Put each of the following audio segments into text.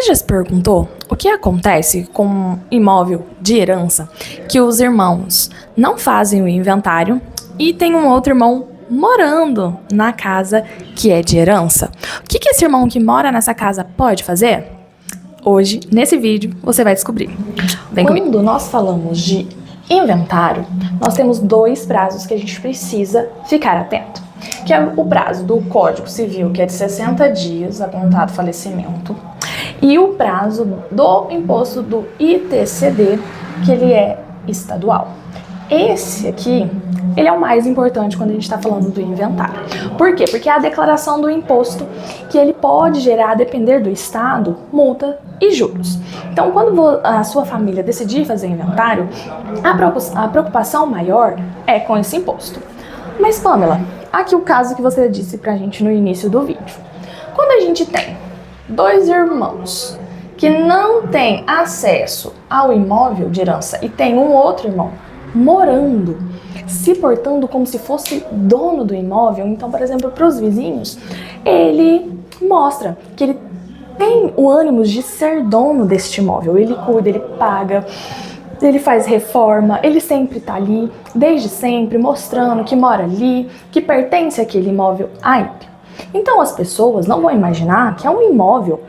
já se perguntou o que acontece com um imóvel de herança que os irmãos não fazem o inventário e tem um outro irmão morando na casa que é de herança? O que esse irmão que mora nessa casa pode fazer? Hoje, nesse vídeo, você vai descobrir. Vem comigo. Quando nós falamos de inventário, nós temos dois prazos que a gente precisa ficar atento. Que é o prazo do Código Civil, que é de 60 dias a contar do falecimento, e o prazo do imposto do ITCD, que ele é estadual. Esse aqui, ele é o mais importante quando a gente está falando do inventário. Por quê? Porque é a declaração do imposto que ele pode gerar, a depender do estado, multa e juros. Então, quando a sua família decidir fazer inventário, a preocupação maior é com esse imposto. Mas, Pamela, aqui o caso que você disse pra gente no início do vídeo. Quando a gente tem dois irmãos que não têm acesso ao imóvel de herança e tem um outro irmão morando, se portando como se fosse dono do imóvel, então, por exemplo, para os vizinhos, ele mostra que ele tem o ânimo de ser dono deste imóvel. Ele cuida, ele paga, ele faz reforma, ele sempre tá ali, desde sempre, mostrando que mora ali, que pertence àquele imóvel a ele. Então as pessoas não vão imaginar que é um imóvel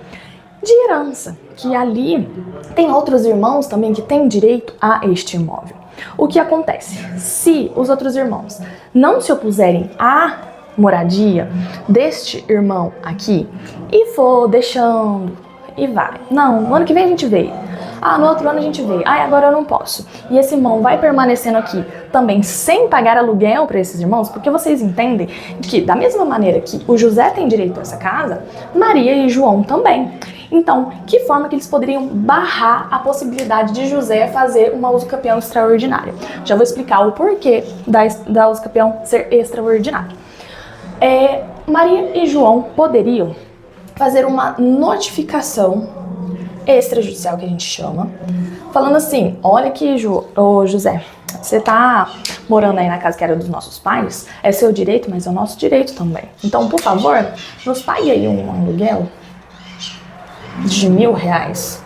de herança, que ali tem outros irmãos também que têm direito a este imóvel. O que acontece? Se os outros irmãos não se opuserem à moradia deste irmão aqui e for deixando e vai, não, no ano que vem a gente vê. No outro ano a gente vê. Agora eu não posso. E esse irmão vai permanecendo aqui também sem pagar aluguel para esses irmãos, porque vocês entendem que da mesma maneira que o José tem direito a essa casa, Maria e João também. Então, que forma que eles poderiam barrar a possibilidade de José fazer uma usucapião extraordinária? Já vou explicar o porquê da usucapião ser extraordinária. Maria e João poderiam fazer uma notificação extrajudicial, que a gente chama, falando assim: olha aqui, José, você tá morando aí na casa que era dos nossos pais, é seu direito, mas é o nosso direito também. Então, por favor, nos pague aí um aluguel de R$1.000,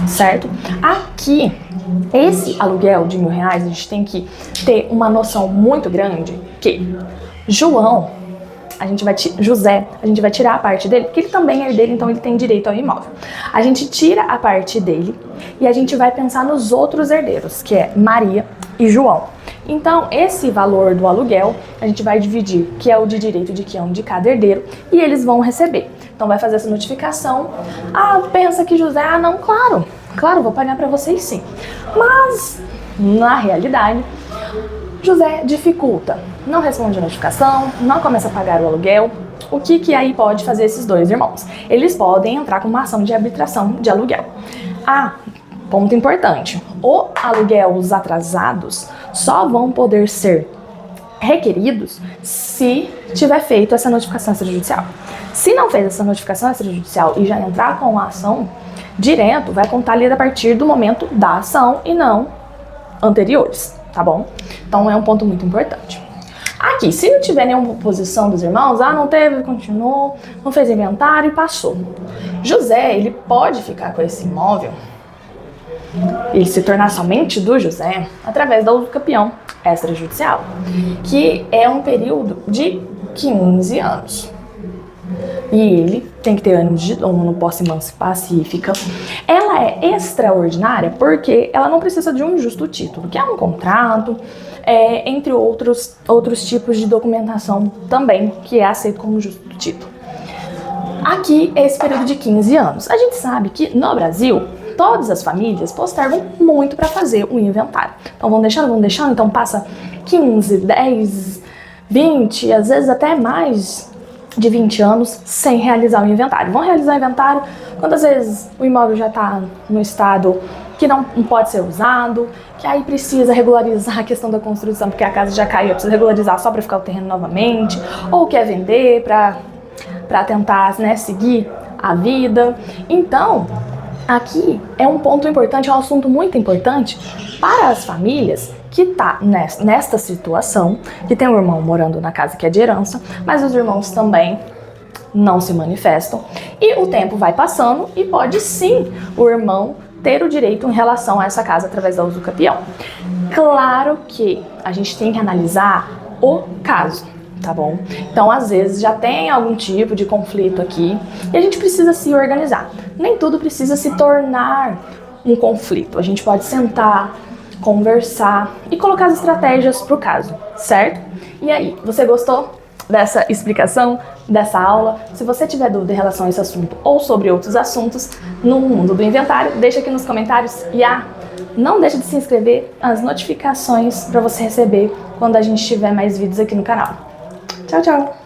certo? Aqui, esse aluguel de R$1.000, a gente tem que ter uma noção muito grande que José, a gente vai tirar a parte dele, porque ele também é herdeiro, então ele tem direito ao imóvel. A gente tira a parte dele e a gente vai pensar nos outros herdeiros, que é Maria e João. Então, esse valor do aluguel, a gente vai dividir, que é o de direito de cada herdeiro, e eles vão receber. Então, vai fazer essa notificação. Pensa que José, não, claro, vou pagar para vocês sim. Mas, na realidade, José dificulta, não responde a notificação, não começa a pagar o aluguel. O que aí pode fazer esses dois irmãos? Eles podem entrar com uma ação de arbitração de aluguel. Ponto importante, os atrasados só vão poder ser requeridos se tiver feito essa notificação extrajudicial. Se não fez essa notificação extrajudicial e já entrar com a ação direto, vai contar ali a partir do momento da ação e não anteriores. Tá bom? Então é um ponto muito importante. Aqui, se não tiver nenhuma oposição dos irmãos, não teve, continuou, não fez inventário e passou. José, ele pode ficar com esse imóvel, ele se tornar somente do José, através da usucapião extrajudicial, que é um período de 15 anos. E ele tem que ter ânimo de dono, posse mansa e pacífica. Ela é extraordinária porque ela não precisa de um justo título, que é um contrato, entre outros tipos de documentação também, que é aceito como justo título. Aqui é esse período de 15 anos. A gente sabe que no Brasil, todas as famílias postergam muito para fazer o inventário. Então vão deixando, então passa 15, 10, 20, às vezes até mais de 20 anos sem realizar o inventário. Vão realizar o inventário quando às vezes o imóvel já está no estado que não pode ser usado, que aí precisa regularizar a questão da construção, porque a casa já caiu, precisa regularizar só para ficar o terreno novamente, ou quer vender para tentar, seguir a vida. Então, aqui é um ponto importante, é um assunto muito importante para as famílias que tá nesta situação, que tem um irmão morando na casa que é de herança, mas os irmãos também não se manifestam e o tempo vai passando e pode sim o irmão ter o direito em relação a essa casa através da usucapião. Claro que a gente tem que analisar o caso, tá bom? Então, às vezes, já tem algum tipo de conflito aqui e a gente precisa se organizar. Nem tudo precisa se tornar um conflito. A gente pode sentar, conversar e colocar as estratégias para o caso, certo? E aí, você gostou dessa explicação, dessa aula? Se você tiver dúvida em relação a esse assunto ou sobre outros assuntos no mundo do inventário, deixa aqui nos comentários e não deixe de se inscrever, as notificações para você receber quando a gente tiver mais vídeos aqui no canal. Tchau, tchau!